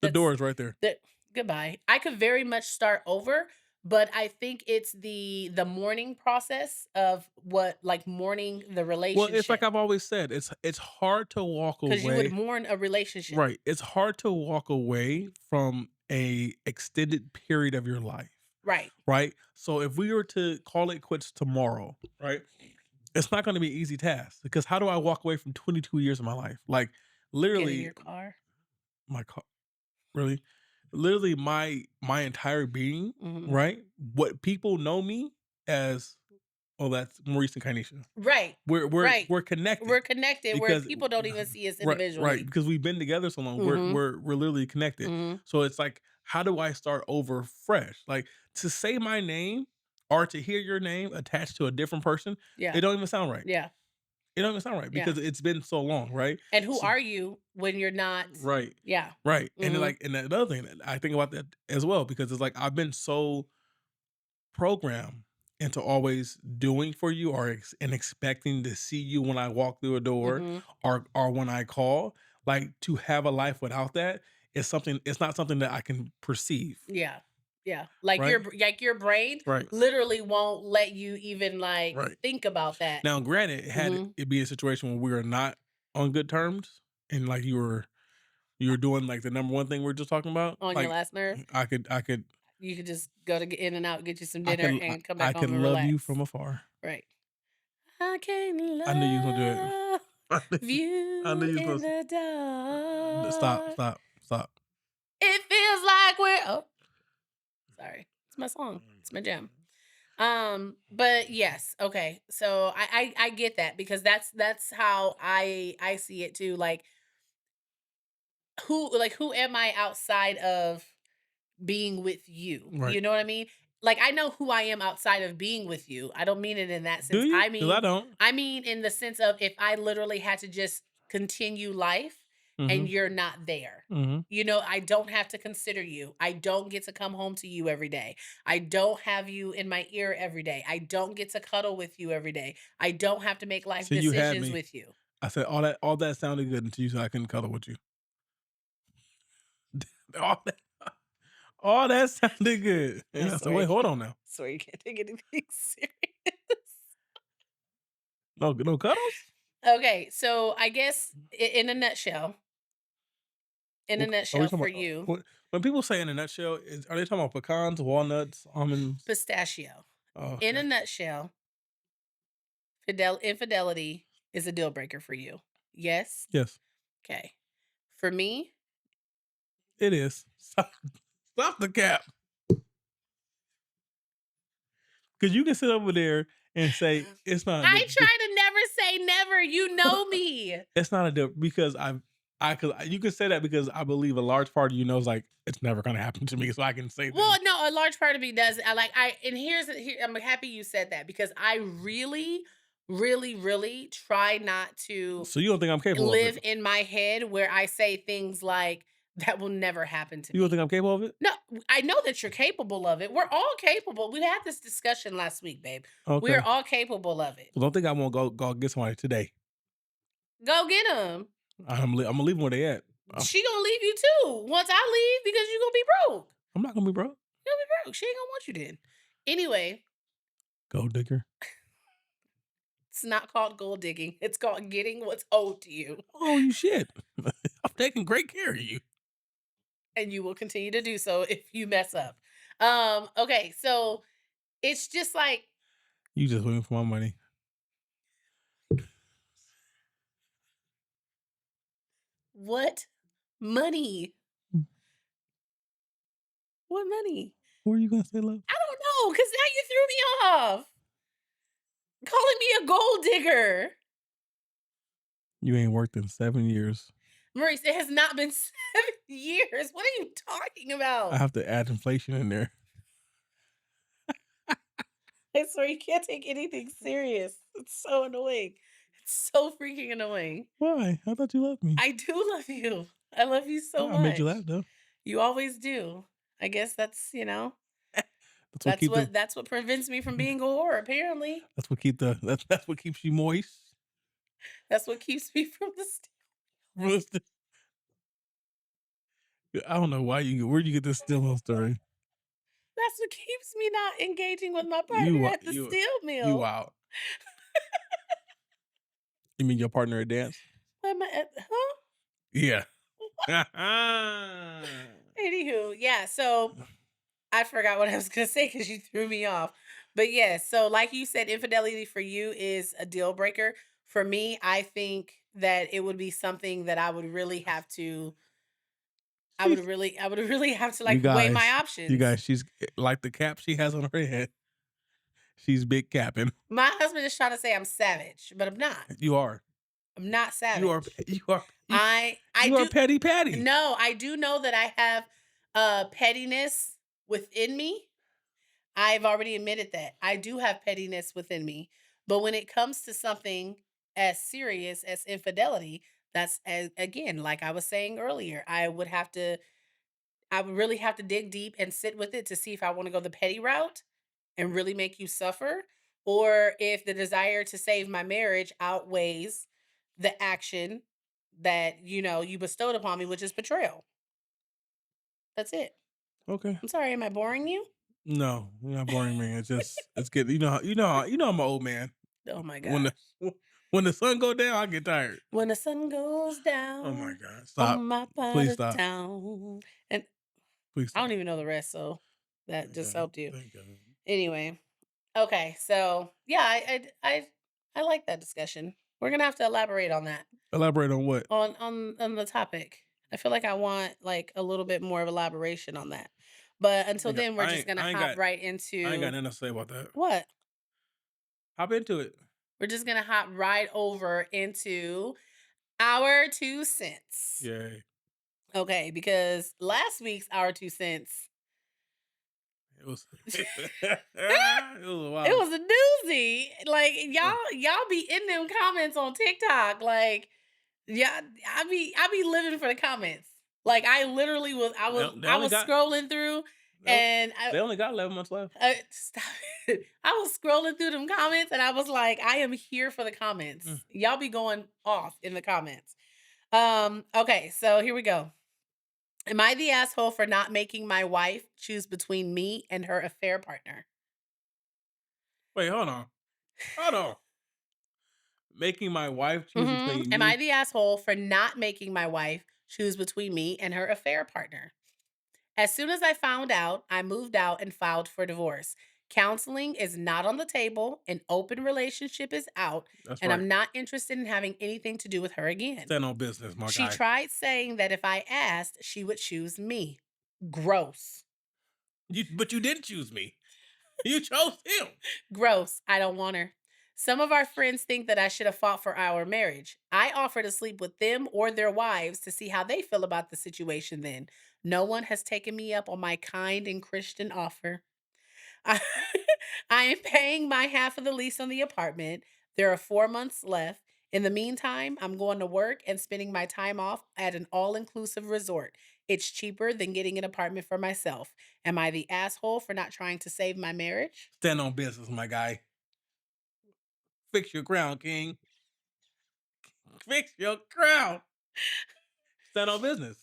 The door That's is right there. the goodbye. I could very much start over, but I think it's the mourning process of what like mourning the Well, it's like relationship I've always said, it's hard to walk because you would away. mourn a relationship. Right. It's hard to walk away from a extended period of your life. Right. Right. So if we were to call it quits tomorrow, right? It's not going to be an easy task because how do I walk away from 22 years of my life? Like Get in literally your car. my car, really, literally my entire being, Mhm. right? What people know me as, oh, that's Maurice and Kynesha. Right. We're we're Right. we're connected We're connected where because people don't even see us right, individually. because we've been together so long. We're Mhm. we're we're literally connected. Mhm. So it's like, how do I start over fresh? Like to say my name or to hear your name attached to a different person, Yeah. it don't even sound right. Yeah. It don't even sound right Yeah. because it's been so long, right? And who So are you when you're not right, yeah. right. And then Mhm. like and the other thing that I think about that as well, because it's like I've been so programmed into always doing for you or and expecting to see you when I walk through a door Mhm. or when I call, like to have a life without that is something it's not something that I can perceive, Yeah. Yeah. Like right? your brain Right. literally won't let you even like Right. think about that. Now, granted, had Mhm. it be a situation where we were not on good terms and like you were doing like the number one thing we are just talking about, On your like last nerve, I could you could just go to get in and out, get you some I dinner could and come I back could home and love you relax. from afar. Right. I can I knew you was gonna do it. love I knew you you was in gonna the stop, dark. stop, stop. It feels like we're oh, sorry. It's my song. It's my jam. But yes, okay. So I get that because that's how I see it too. Like who am I outside of being with you? Right. You know what I mean? Like I know who I am outside of being with you. I don't mean it in that Do sense. you? I Because I mean don't. I mean in the sense of if I literally had to just continue life and Mhm, you're not there. mhm. You know, I don't have to consider you. I don't get to come home to you every day. I don't have you in my ear every day. I don't get to cuddle with you every day. I don't have to make life So you had decisions me. with you. I said all that sounded good until you said I couldn't cuddle with you. All that all that sounded good. I And I said, swear, "Wait, hold on now. swear you can't take anything serious. No cuddles? Okay, so I guess in a Are we nutshell talking for about you, when people say in a nutshell, are they talking about pecans, walnuts, almonds?" pistachio. Oh, In a okay. nutshell, infidelity is a deal breaker for you. Yes? Yes, Okay. For me, it is. Stop the cap. Because you can sit over there and say it's not I a try to never say never. You know me. it's not a deal because I could you could say that because I believe a large part of you knows like it's never gonna happen to me, so I can say Well, this. no, a large part of me does. And I'm happy you said that because I really, really, really try not to So you don't think I'm capable of it? live in my head where I say things like that will never happen to You don't me. think I'm capable of it? No, I know that you're capable of it. We're all capable. We had this discussion last week, babe. We're Okay. all capable of it. So don't think I won't go get somebody today. Go get them. I'm gonna leave them where they at. She gonna leave you too once I leave because you gonna be broke. I'm not gonna be broke. You gonna be broke. She ain't gonna want you then. Anyway, Gold digger. it's not called gold digging. It's called getting what's owed to you, Oh, you shit. I'm taking great care of you. and you will continue to do so if you mess up. Okay, so it's just like You just waiting for my money. what money? What money? What are you gonna say, love? I don't know, because now you threw me off. Calling me a gold digger. You ain't worked in 7 years. Maurice, it has not been 7 years. What are you talking I about? have to add inflation in there. I swear you can't take anything serious. It's so annoying. so freaking annoying. Why? I thought you loved me. I do love you. I love you so I made you laugh much. though. You always do. I guess That's what keep the that's what prevents me from being a whore, apparently. that's what keep the that's what keeps you moist. That's what keeps me from the I don't know where'd you get this still story? that's what keeps me not engaging with my partner You at the steel you mill. out. You mean your partner at dance? Why am I huh? Yeah. Anywho, yeah, so I forgot what I was gonna say because you threw me off. But yeah, so like you said, infidelity for you is a deal breaker. For me, I think that it would be something that She's I would really have to you like weigh my you options. guys, she's like the cap she has on her head. She's big capping. My husband is trying to say I'm savage, but I'm not. You are. I'm not You are savage. you are I you are do petty Patty. no, I do know that I have pettiness within me. I've already admitted that. I do have pettiness within me. But when it comes to something as serious as infidelity, that's again, like I was saying earlier, I would really have to dig deep and sit with it to see if I want to go the petty route and really make you suffer, or if the desire to save my marriage outweighs the action that, you bestowed upon me, which is betrayal. That's it. Okay. I'm sorry, am I boring you? No, you're not boring me. It's good. I'm an old man. Oh my When gosh. when the sun go down, I get tired. When the sun goes Oh my down God. on Stop. my part Please of stop. town. And Please I don't stop. even know the rest, so that Thank just God. helped you. Thank God. Anyway, okay, so yeah, I like that discussion. We're gonna have to elaborate on that Elaborate on what? on the topic. I feel like I want like a little bit more of elaboration on that. But until then, we're just gonna hop right I ain't got into nothing to say about that. what? Hop into it. We're just gonna hop right over into our 2 cents. Yay. Okay, because last week's our 2 cents, It was it it was a while. was a doozy. Like Yeah. y'all be in them comments on TikTok. Like, yeah, I be living for the comments. Like I literally was They I only was got scrolling through and they only got 11 months left. stop it. I was scrolling through them comments and I was like, I am here for the Mm. comments. Y'all be going off in the comments. Okay, so here we go. Am I the asshole for not making my wife choose between me and her affair partner? Wait, hold on. Hold on. Making my wife choose between Am I me. the asshole for not making my wife choose between me and her affair partner? As soon as I found out, I moved out and filed for divorce. Counseling is not on the table, an open relationship is out, That's and right. I'm not interested in having anything to do with her again. Stand on business, my She guy. tried saying that if I asked, she would choose me. Gross. But you didn't choose me. You chose him. Gross. I don't want her. Some of our friends think that I should have fought for our marriage. I offer to sleep with them or their wives to see how they feel about the situation then. No one has taken me up on my kind and Christian offer. I, I am paying my half of the lease on the apartment. There are 4 months left. In the meantime, I'm going to work and spending my time off at an all inclusive resort. It's cheaper than getting an apartment for myself. Am I the asshole for not trying to save my marriage? Stand on business, my guy. Fix your crown, King. Fix your crown. Stand on business.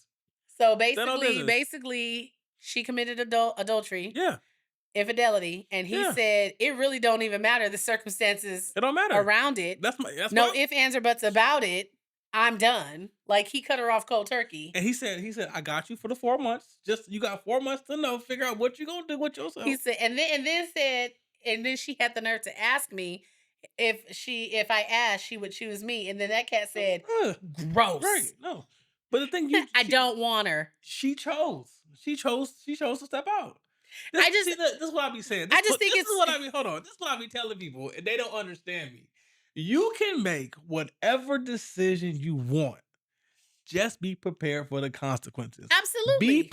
So Stand on business. basically, she committed adultery, Yeah. infidelity, and he Yeah. said it really don't even matter the circumstances It don't matter. around it. That's No why. ifs, ands, or buts about it. I'm done. Like he cut her off cold turkey. And he said, I got you for the 4 months. Just you got 4 months to know, figure out what you're gonna do with He yourself. said, and then she had the nerve to ask me if I asked, she would choose me. And then that cat said, Ugh. gross. Right. No. But the thing I don't want her. she chose. She chose to step out. This, I just see, this is what I be saying. I just think this is it's what I be. Hold on. This is what I be telling people, and they don't understand me. You can make whatever decision you want. Just be prepared for the consequences. absolutely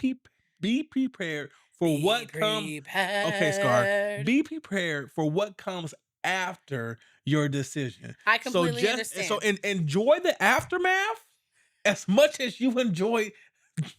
Be prepared for what comes. Okay, Scar. prepared. Be prepared for what comes after your decision. I So completely just understand. so enjoy the aftermath as much as you enjoy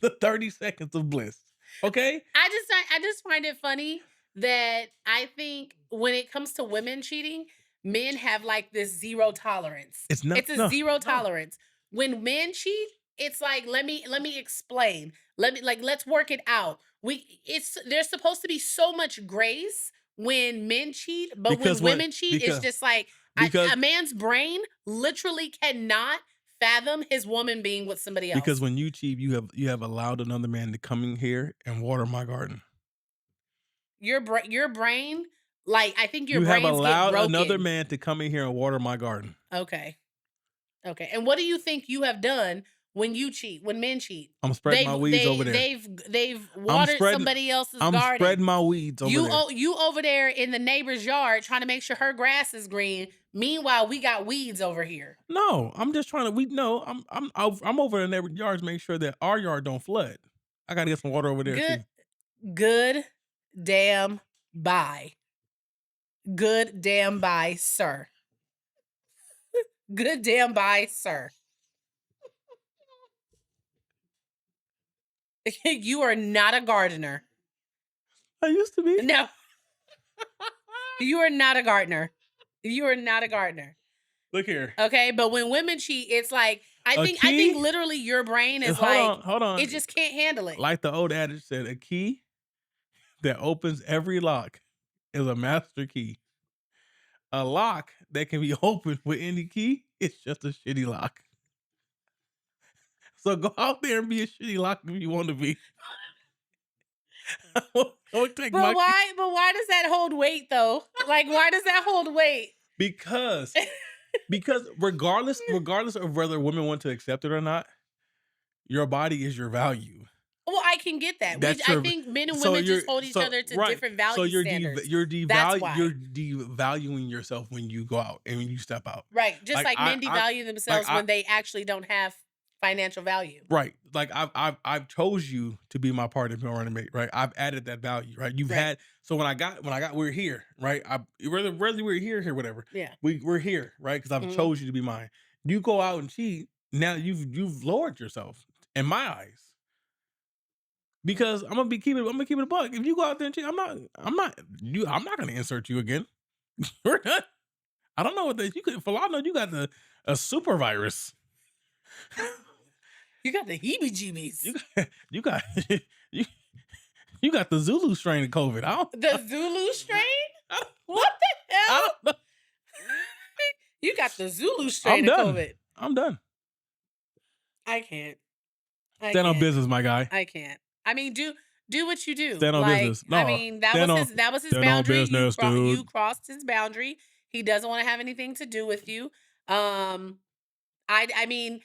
the 30 seconds of bliss. Okay? I just find it funny that I think when it comes to women cheating, men have like this zero tolerance. It's no It's a no zero no. tolerance. When men cheat, it's like let me explain. Let's work it out. There's supposed to be so much grace when men cheat, but when Because what women cheat, it's just like because a man's brain literally cannot fathom his woman being with somebody because else. when you cheat, you have allowed another man to come in here and water my garden. Your brain, like I think your You have brains get allowed another broken. man to come in here and water my garden. Okay. Okay. And what do you think you have done when you cheat? When men cheat? I'm spreading my weeds over there. They've I'm watered spreading somebody else's I'm garden. spreading my weeds over there. You over there in the neighbor's yard trying to make sure her grass is green. Meanwhile, we got weeds over here. No, I'm just trying to. I'm over in their yards, make sure that our yard don't flood. I gotta get some water over there Good too. good damn bye. Good damn bye, sir. Good damn bye, sir. You are not a gardener. I used to be. No, you are not a gardener. You are not a gardener. Look here. Okay, but when women cheat, it's like I A think key. literally your brain is Hold like on, hold on. it just can't handle it. Like the old adage said, a key that opens every lock is a master key. A lock that can be opened with any key is just a shitty lock. So go out there and be a shitty lock if you want to be. I'll take my key. But why does that hold weight though? Like why does that hold weight? Because regardless of whether women want to accept it or not, your body is your value. Well, I can get that. That's I your think men and so women you're just hold each so other to right. different So value standards. you're That's why. you're devaluing yourself when you go out and when you step out. Right. Just like men I devalue themselves when they actually don't have financial value. right. Like I've chose you to be my partner, my running mate, right? I've added that value, right? You've Right. had so when I got we're here, right? Whether we're here, whatever. Yeah. We're here, right? Because I've Mhm. chose you to be mine. You go out and cheat, now you've lowered yourself in my eyes. Because I'm gonna keep it a buck. If you go out there and cheat, I'm not gonna insert you again. We're done. I don't know what that you could for all I know you got a super virus. You got the heebie-jeebies. You got you, you got the Zulu strain of COVID. The Zulu strain? I don't- What the I hell? don't know. You got the Zulu strain I'm of done. COVID. I'm done. I can't. Stand on business, my guy. I can't. I mean, do what you do. Stand on business. No, I mean, that was his stand on boundary. business, You dude. crossed his boundary. He doesn't want to have anything to do with you. I mean,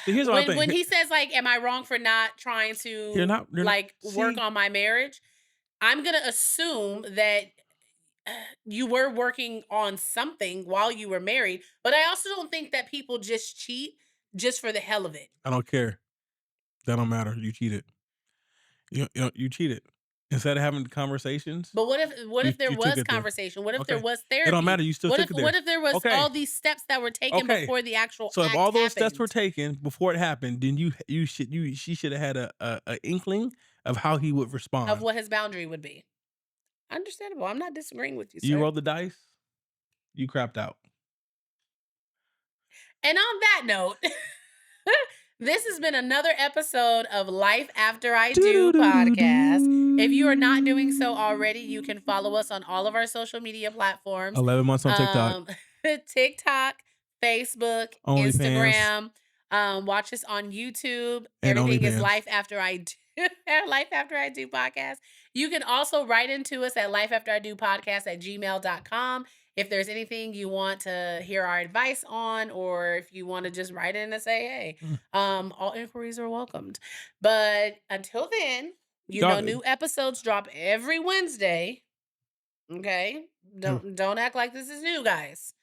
See, here's what I think. when he says like, "Am I wrong for not trying You're to not work see, on my marriage?" I'm gonna assume that you were working on something while you were married, but I also don't think that people just cheat just for the hell of it. I don't care. That don't matter. You cheated. You cheated. Instead of having conversations, But what if there you took was it there. conversation? What if there Okay. was It therapy? don't matter. You still took it there. What if there was Okay. all these steps that were taken Okay. before the actual So if act all those steps happened? were taken before it happened, then she should have had a inkling of how he would respond. Of what his boundary would be? Understandable. I'm not disagreeing with you, You sir. rolled the dice. You crapped out. And on that note, this has been another episode of Life After I Do podcast. If you are not doing so already, you can follow us on all of our social media platforms. 11 months on TikTok. TikTok, Facebook, OnlyFans. Instagram. Watch us on YouTube. And Everything is OnlyFans. Life After I Do. Life After I Do podcast. You can also write into us at lifeafteridopodcast@gmail.com. If there's anything you want to hear our advice on, or if you want to just write in and say, hey, all inquiries are welcomed. But until then, new episodes drop every Wednesday. Okay? Don't act like this is new, guys.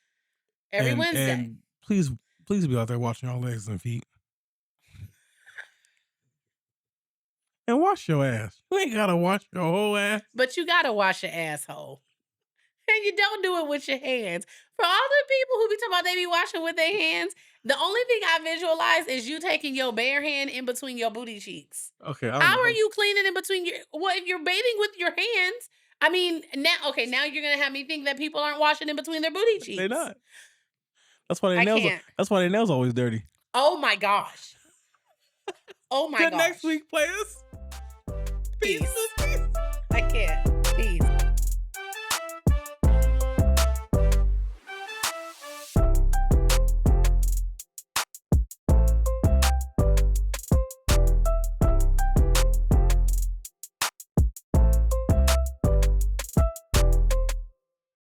Every Wednesday. And please be out there watching your legs and feet. And wash your ass. You ain't gotta wash your whole ass. But you gotta wash your asshole. And you don't do it with your hands. For all the people who be talking about they be washing with their hands, the only thing I visualize is you taking your bare hand in between your booty cheeks. Okay, I don't How are know. you cleaning in between your well, if you're bathing with your hands, I mean, now you're gonna have me think that people aren't washing in between their booty They cheeks. not. That's why their I nails. can't. That's why their nails always dirty. Oh my gosh. Oh my Till next gosh. week, players. Peace. Peace.